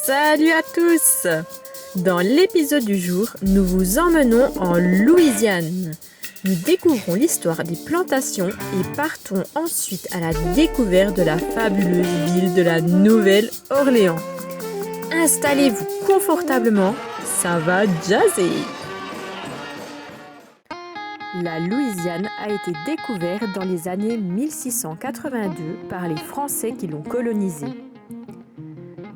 Salut à tous! Dans l'épisode du jour, nous vous emmenons en Louisiane. Nous découvrons l'histoire des plantations et partons ensuite à la découverte de la fabuleuse ville de la Nouvelle-Orléans. Installez-vous confortablement, ça va jazzer! La Louisiane a été découverte dans les années 1682 par les Français qui l'ont colonisée.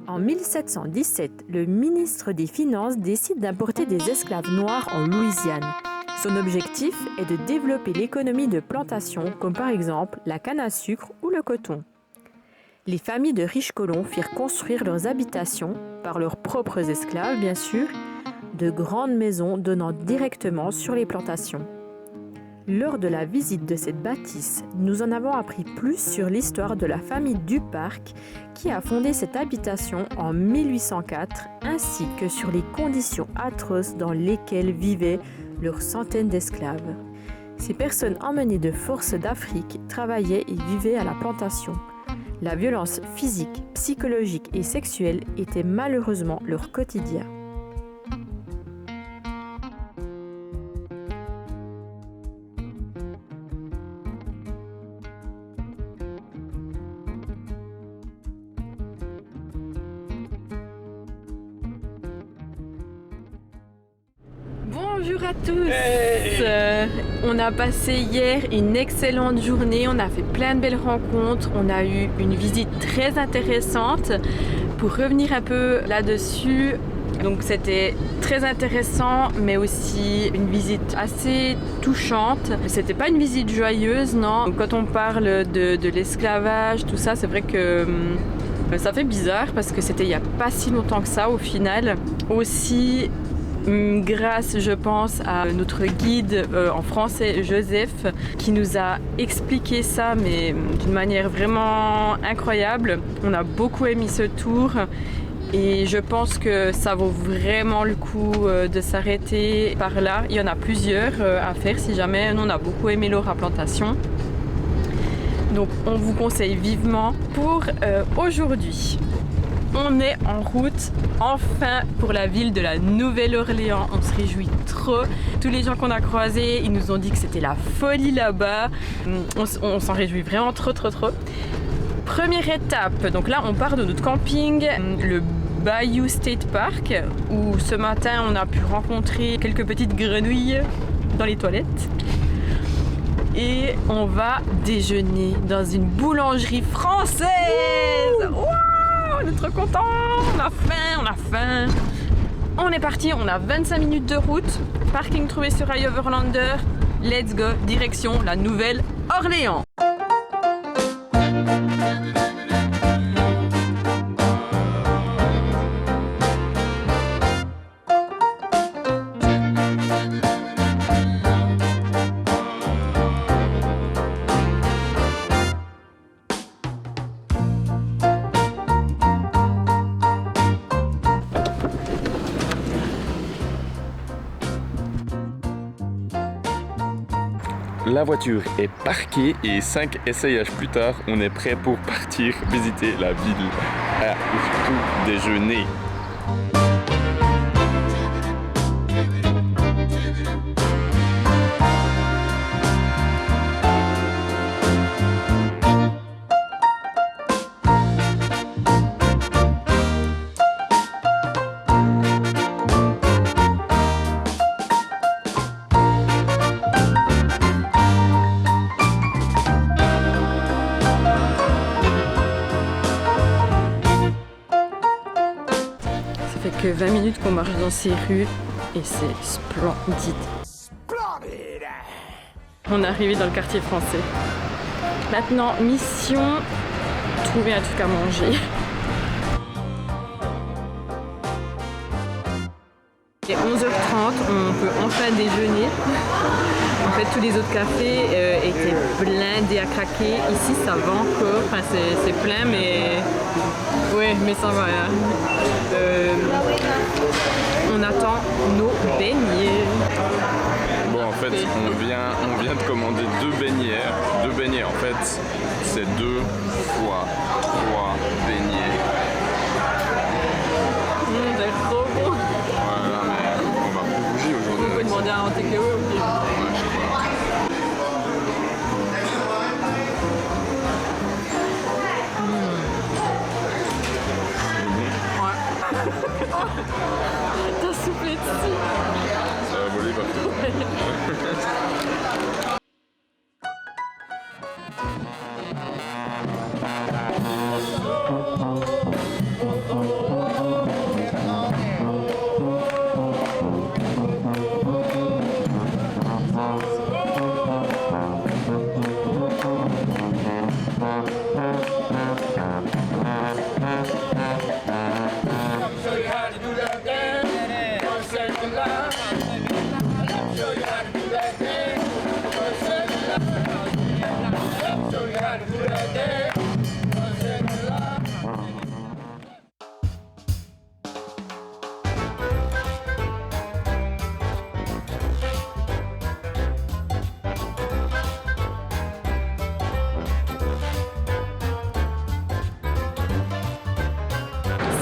En 1717, le ministre des Finances décide d'importer des esclaves noirs en Louisiane. Son objectif est de développer l'économie de plantation, comme par exemple la canne à sucre ou le coton. Les familles de riches colons firent construire leurs habitations, par leurs propres esclaves bien sûr, de grandes maisons donnant directement sur les plantations. Lors de la visite de cette bâtisse, nous en avons appris plus sur l'histoire de la famille Duparc qui a fondé cette habitation en 1804 ainsi que sur les conditions atroces dans lesquelles vivaient leurs centaines d'esclaves. Ces personnes emmenées de force d'Afrique travaillaient et vivaient à la plantation. La violence physique, psychologique et sexuelle était malheureusement leur quotidien. Bonjour à tous! On a passé hier une excellente journée, on a fait plein de belles rencontres, on a eu une visite très intéressante. Pour revenir un peu là-dessus, donc c'était très intéressant mais aussi une visite assez touchante. C'était pas une visite joyeuse, non. Quand on parle de l'esclavage, tout ça, c'est vrai que ça fait bizarre parce que c'était il y a pas si longtemps que ça au final. Aussi, grâce, je pense, à notre guide en français, Joseph, qui nous a expliqué ça, mais d'une manière vraiment incroyable. On a beaucoup aimé ce tour et je pense que ça vaut vraiment le coup de s'arrêter par là. Il y en a plusieurs à faire si jamais. Nous, on a beaucoup aimé l'Aura Plantation. Donc, on vous conseille vivement. Pour aujourd'hui, on est en route, enfin, pour la ville de la Nouvelle-Orléans. On se réjouit trop. Tous les gens qu'on a croisés, ils nous ont dit que c'était la folie là-bas. On s'en réjouit vraiment trop. Première étape, donc là, on part de notre camping, le Bayou State Park, où ce matin, on a pu rencontrer quelques petites grenouilles dans les toilettes. Et on va déjeuner dans une boulangerie française. Wow! On est trop contents, on a faim. On est parti, on a 25 minutes de route. Parking trouvé sur iOverlander. Let's go, direction la Nouvelle-Orléans. La voiture est parquée et 5 essayages plus tard, on est prêt pour partir visiter la ville et surtout déjeuner. Ça fait que 20 minutes qu'on marche dans ces rues et c'est splendide. On est arrivé dans le quartier français. Maintenant, mission, trouver un truc à manger. Il est 11h30, on peut enfin déjeuner. En fait, tous les autres cafés étaient blindés à craquer. Ici, ça va encore. Enfin, c'est plein, mais... Ouais, mais ça va. On attend nos beignets. Bon, en fait, on vient de commander 2 beignets. 2 beignets, en fait, c'est 2 fois 3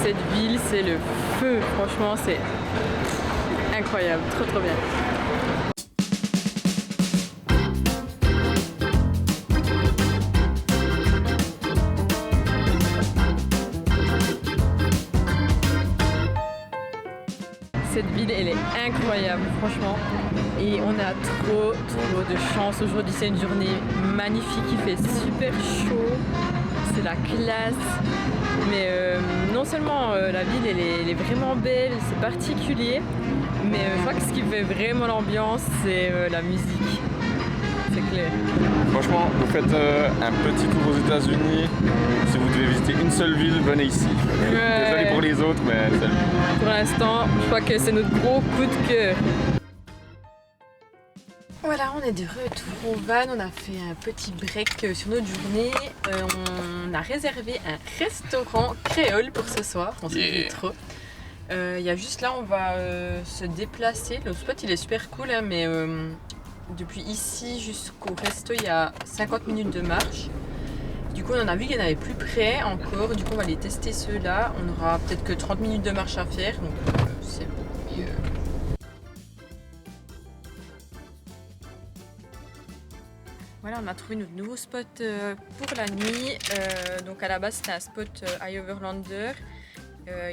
Cette ville, c'est le feu, franchement, c'est incroyable, trop bien. Cette ville, elle est incroyable, franchement. Et on a trop de chance. Aujourd'hui, c'est une journée magnifique, il fait super chaud. C'est la classe. Mais non seulement la ville, elle est vraiment belle, c'est particulier. Mais je crois que ce qui fait vraiment l'ambiance, c'est la musique. C'est clair. Franchement, vous faites un petit tour aux États-Unis. Si vous devez visiter une seule ville, venez ici. Ouais. Désolé pour les autres, mais celle-ci. Pour l'instant, je crois que c'est notre gros coup de cœur. Voilà, on est de retour au van, on a fait un petit break sur notre journée. On a réservé un restaurant créole pour ce soir, on s'est dit trop. Il y a juste là, on va se déplacer. Le spot il est super cool, hein, mais depuis ici jusqu'au resto, il y a 50 minutes de marche. Du coup, on en a vu qu'il y en avait plus près encore. Du coup, on va aller tester ceux-là. On aura peut-être que 30 minutes de marche à faire, donc c'est mieux. Voilà, on a trouvé notre nouveau spot pour la nuit. Donc à la base, c'était un spot à Overlander.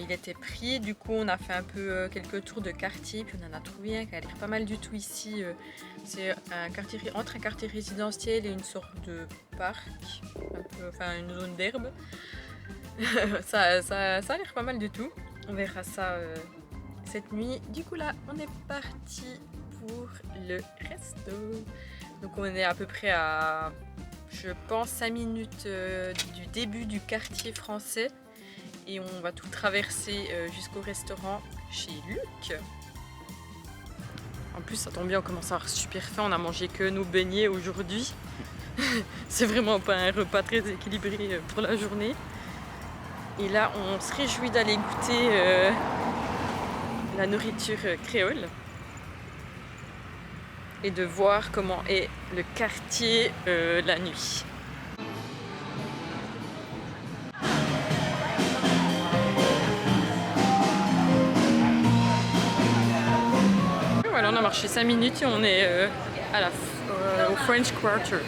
Il était pris, du coup on a fait un peu quelques tours de quartier, puis on en a trouvé un qui a l'air pas mal du tout ici. C'est un quartier, entre un quartier résidentiel et une sorte de parc, enfin une zone d'herbe. ça a l'air pas mal du tout. On verra ça cette nuit. Du coup là, on est parti pour le resto. Donc on est à peu près à, je pense, 5 minutes du début du quartier français. Et on va tout traverser jusqu'au restaurant chez Luc. En plus, ça tombe bien, on commence à avoir super faim. On a mangé que nos beignets aujourd'hui. C'est vraiment pas un repas très équilibré pour la journée. Et là, on se réjouit d'aller goûter la nourriture créole. Et de voir comment est le quartier la nuit. Voilà, on a marché 5 minutes et on est au French Quarter.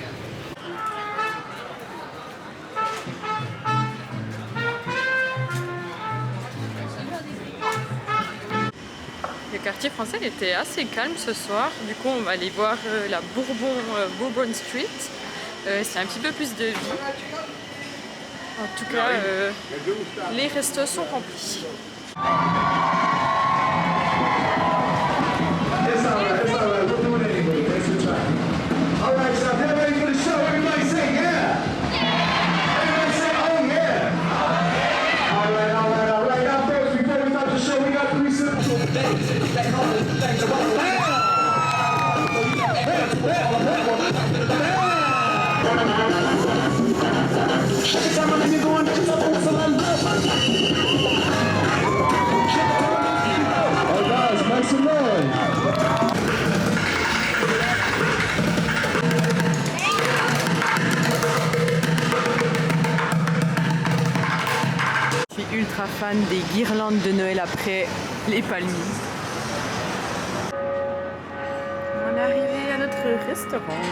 Le quartier français était assez calme ce soir. Du coup, on va aller voir la Bourbon Street. C'est un petit peu plus de vie. En tout cas, les restos sont remplis. It's all right, we'll do it anyway, thanks for trying. All right, so if you're ready for the show, everybody say yeah! Everybody say oh yeah! All right, now first, before we start the show, we got 3 simple things. All right, guys, make some noise. Je suis ultra fan des guirlandes de Noël après les palmiers. On est arrivé à notre restaurant.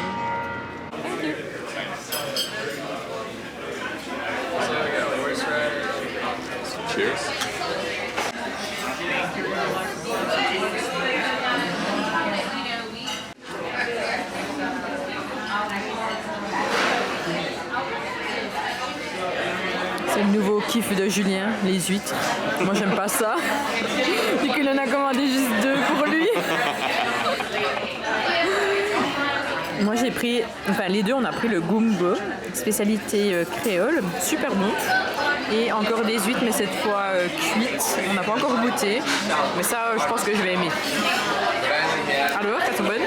Cheers. C'est le nouveau kiff de Julien, les huîtres. Moi j'aime pas ça. Du coup il en a commandé juste 2 pour lui. Moi j'ai pris, enfin les deux on a pris le gumbo, spécialité créole, super bon. Et encore des huîtres mais cette fois cuites, on n'a pas encore goûté. Mais ça je pense que je vais aimer. Alors, elles sont bonnes?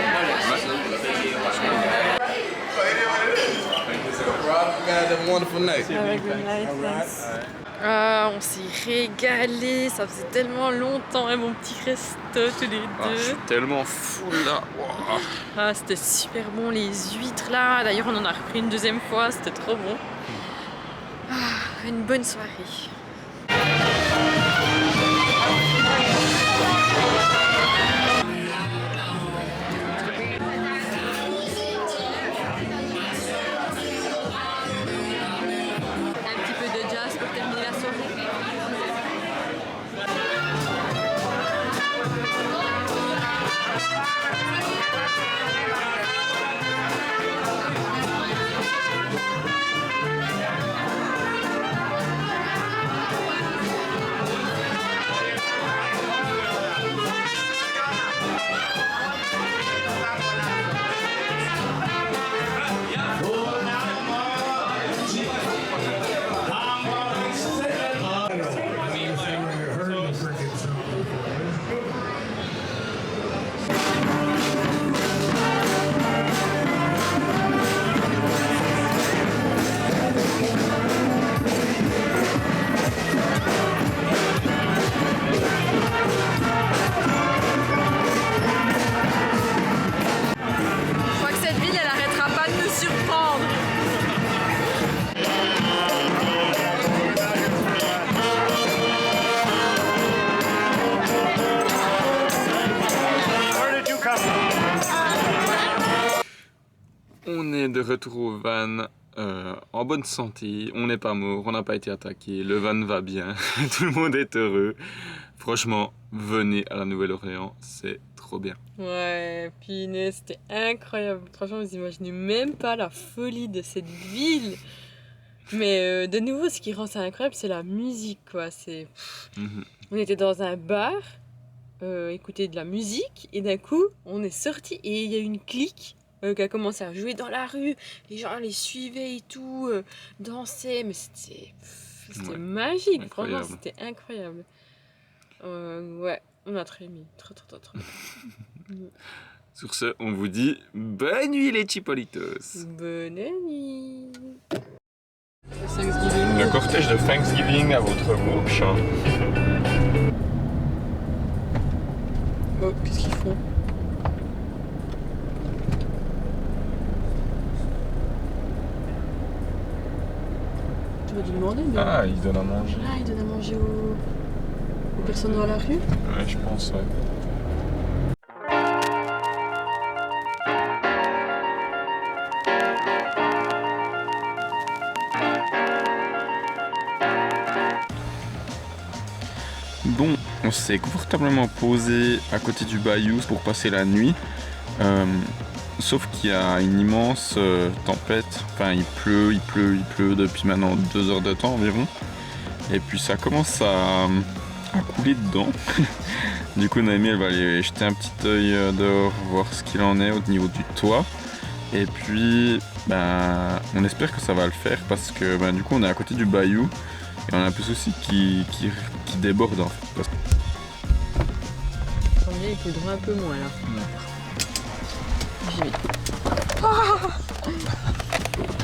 On s'est régalé, ça faisait tellement longtemps, mon petit resto tous les deux. Je suis tellement fou là. Wow. Ah, c'était super bon les huîtres là, d'ailleurs on en a repris une deuxième fois, c'était trop bon. Ah, une bonne soirée. On est de retour au van en bonne santé, on n'est pas mort, on n'a pas été attaqué, le van va bien, tout le monde est heureux. Franchement, venez à la Nouvelle-Orléans, c'est trop bien. Ouais, puis c'était incroyable. Franchement, vous imaginez même pas la folie de cette ville. Mais de nouveau, ce qui rend ça incroyable, c'est la musique, quoi. On était dans un bar, écouter de la musique, et d'un coup, on est sorti et il y a eu une clique qui a commencé à jouer dans la rue. Les gens les suivaient et tout, dansaient, mais c'était magique. Incroyable. Franchement, c'était incroyable. Ouais, on a trop aimé. Trop. Sur ce, on vous dit bonne nuit les Chipolitos. Bonne nuit. Le cortège de Thanksgiving à votre bouche. Oh, qu'est-ce qu'ils font? Tu vas lui demander, mais... Ah, ils donnent à manger. Ah, ils donnent à manger aux personnes dans la rue? Ouais, je pense, ouais. Bon, on s'est confortablement posé à côté du bayou pour passer la nuit. Sauf qu'il y a une immense tempête. Enfin, il pleut depuis maintenant 2 heures de temps environ. Et puis ça commence à couler dedans. Du coup, Naomi, elle va aller jeter un petit œil dehors, voir ce qu'il en est au niveau du toit. Et puis, on espère que ça va le faire parce que du coup, on est à côté du bayou. Et on a un peu souci qui déborde en fait. Tant bien, il faudra un peu moins là. J'y vais.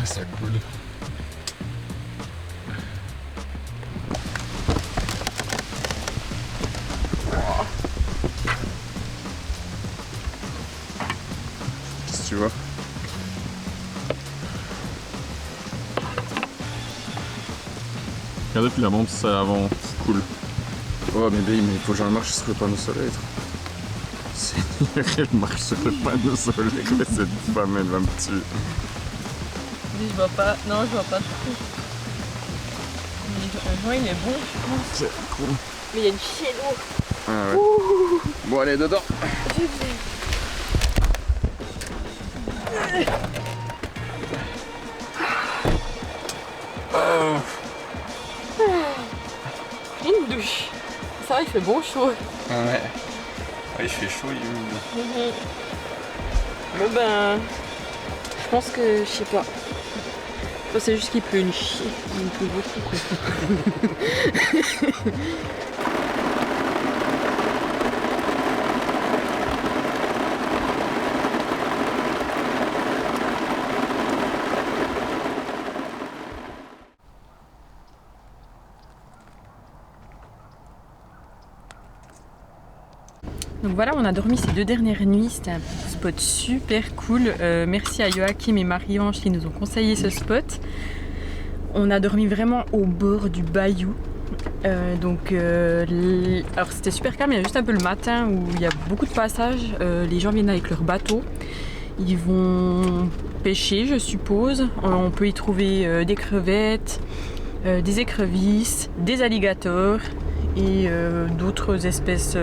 Ça coule. Qu'est-ce que tu vois? Regardez puis la montre, c'est avant qui coule. Oh mais il faut que j'en marche sur le panneau solaire. Elle marche sur le panneau solaire, mais cette femme elle va me tuer. Lui, je vois pas. Non, je vois pas trop. Le joint il est bon, je pense. C'est cool. Mais il y a une chienne d'eau. Ah ouais. Ouh. Bon, allez, dedans. Je vais. Oh. douche. Ça va, il fait bon chaud. Ouais. Il fait chaud, il est humide. Bon ben, je pense que, je sais pas. C'est juste qu'il pleut une chier. Il pleut beaucoup quoi. Donc voilà, on a dormi ces 2 dernières nuits, c'était un spot super cool. Merci à Joachim et Marie-Ange qui nous ont conseillé ce spot. On a dormi vraiment au bord du bayou. Alors c'était super calme, il y a juste un peu le matin où il y a beaucoup de passages. Les gens viennent avec leur bateau. Ils vont pêcher, je suppose. On peut y trouver des crevettes, des écrevisses, des alligators et d'autres espèces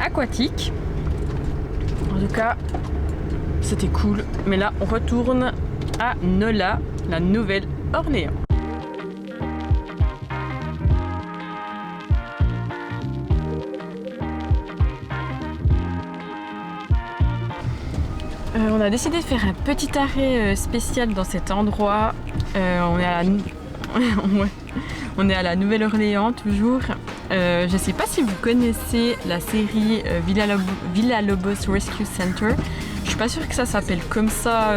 aquatique. En tout cas, c'était cool. Mais là, on retourne à Nola, la Nouvelle-Orléans. On a décidé de faire un petit arrêt spécial dans cet endroit. On est à la Nouvelle-Orléans toujours. Je ne sais pas si vous connaissez la série Villalobos Rescue Center. Je suis pas sûre que ça s'appelle comme ça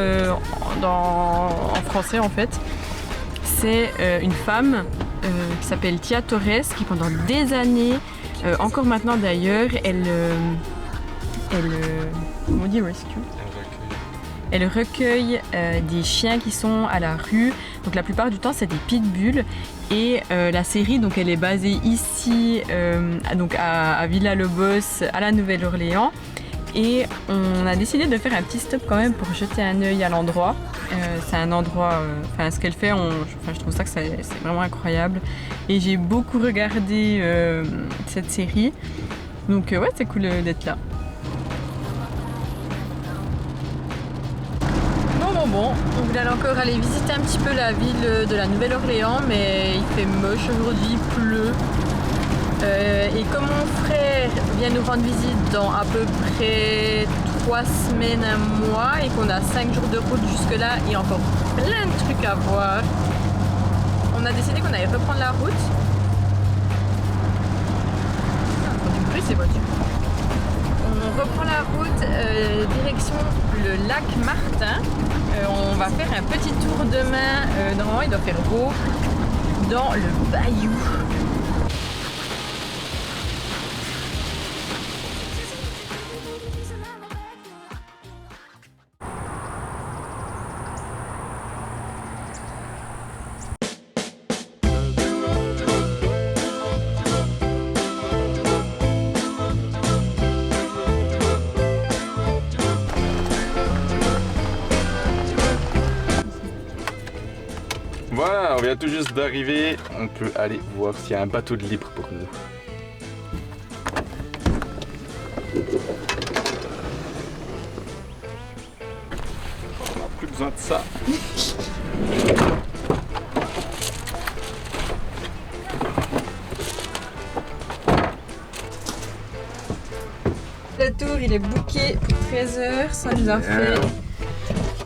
en français en fait. C'est une femme qui s'appelle Tia Torres qui pendant des années, encore maintenant d'ailleurs, comment on dit rescue ? Elle recueille des chiens qui sont à la rue. Donc la plupart du temps c'est des pitbulls. Et la série, donc elle est basée ici, donc à Villalobos, à la Nouvelle-Orléans. Et on a décidé de faire un petit stop quand même pour jeter un œil à l'endroit. C'est un endroit, ce qu'elle fait, je trouve ça que c'est vraiment incroyable. Et j'ai beaucoup regardé cette série. Donc ouais, c'est cool d'être là. Bon, on voulait encore aller visiter un petit peu la ville de la Nouvelle-Orléans, mais il fait moche aujourd'hui, il pleut. Et comme mon frère vient nous rendre visite dans à peu près 3 semaines, un mois, et qu'on a 5 jours de route jusque là, il y a encore plein de trucs à voir. On a décidé qu'on allait reprendre la route. Du bruit, ces voitures. On reprend la route direction le lac Martin. On va faire un petit tour demain. Normalement, il doit faire beau dans le bayou. Voilà, on vient tout juste d'arriver. On peut aller voir s'il y a un bateau de libre pour nous. On n'a plus besoin de ça. Le tour, il est booké pour 13h. Ça nous a fait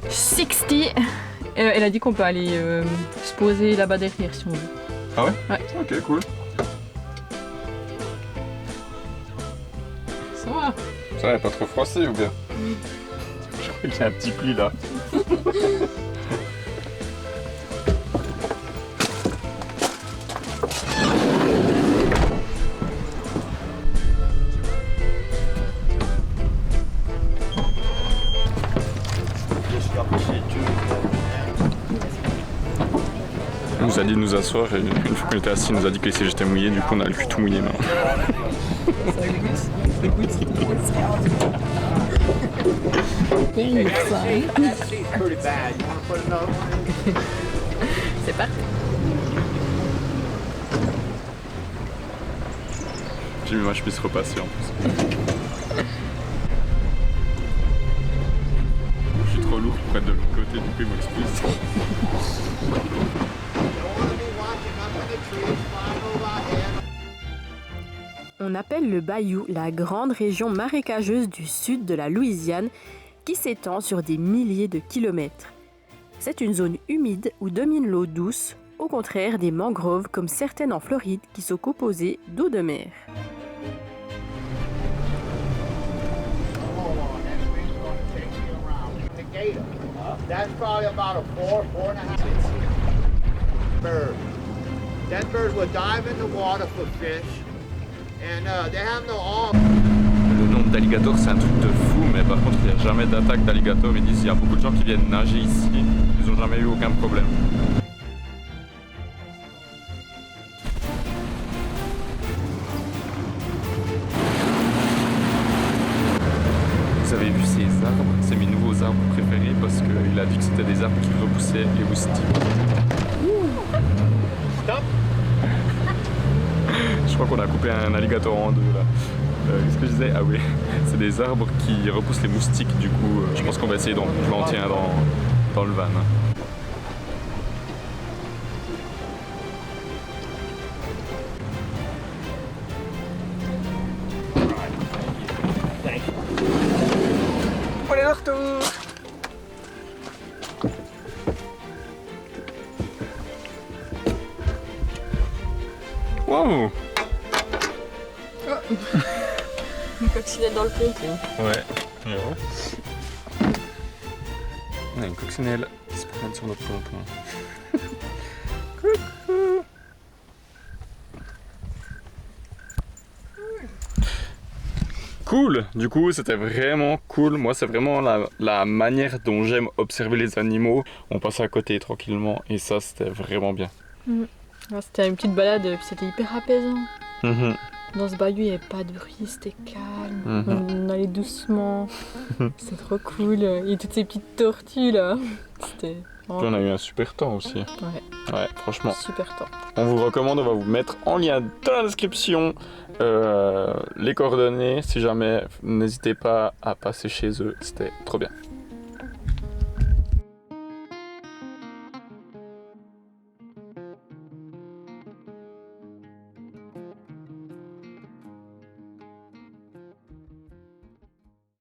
60. Elle a dit qu'on peut aller se poser là-bas derrière si on veut. Ah ouais? Ouais. Ok, cool. Ça va. Ça va, pas trop froissé ou bien? Je crois qu'il y a un petit pli là. Il nous a dit de nous asseoir et une fois qu'on était assis, il nous a dit que les sièges étaient mouillés, du coup on a le cul tout mouillé maintenant. C'est parti. J'ai mis ma chemise repassée en plus. Je suis trop lourd pour être de l'autre côté, du coup ils m'expulsent. On appelle le bayou la grande région marécageuse du sud de la Louisiane qui s'étend sur des milliers de kilomètres. C'est une zone humide où domine l'eau douce, au contraire des mangroves comme certaines en Floride qui sont composées d'eau de mer. That's probably about a 4.5 bird. That bird will dive in the water for fish, and they have no arms. Le nombre d'alligators, c'est un truc de fou, mais par contre, il n'y a jamais d'attaque d'alligators. Ils disent qu'il y a beaucoup de gens qui viennent nager ici, ils n'ont jamais eu aucun problème. Vous avez vu ces arbres? C'est mes nouveaux arbres préférés parce qu'il a dit que c'était des arbres qui repoussaient les moustiques. Stop. Je crois qu'on a coupé un alligator en deux là. Qu'est-ce que je disais? Ah oui, c'est des arbres qui repoussent les moustiques. Du coup, je pense qu'on va essayer d'en planter un dans le van. On est de retour. Wow. Une coccinelle dans le pompon. Ouais. On a une coccinelle qui se promène sur notre pompon. Coucou. Cool. Du coup, c'était vraiment cool. Moi, c'est vraiment la manière dont j'aime observer les animaux. On passait à côté tranquillement et ça, c'était vraiment bien. C'était une petite balade, puis c'était hyper apaisant. Mhm. Dans ce bayou, il n'y avait pas de bruit, c'était calme. On allait doucement. C'était trop cool. Et toutes ces petites tortues là. C'était. Puis on a eu un super temps aussi. Ouais, franchement. Super temps. On vous recommande, on va vous mettre en lien dans la description les coordonnées. Si jamais, n'hésitez pas à passer chez eux. C'était trop bien.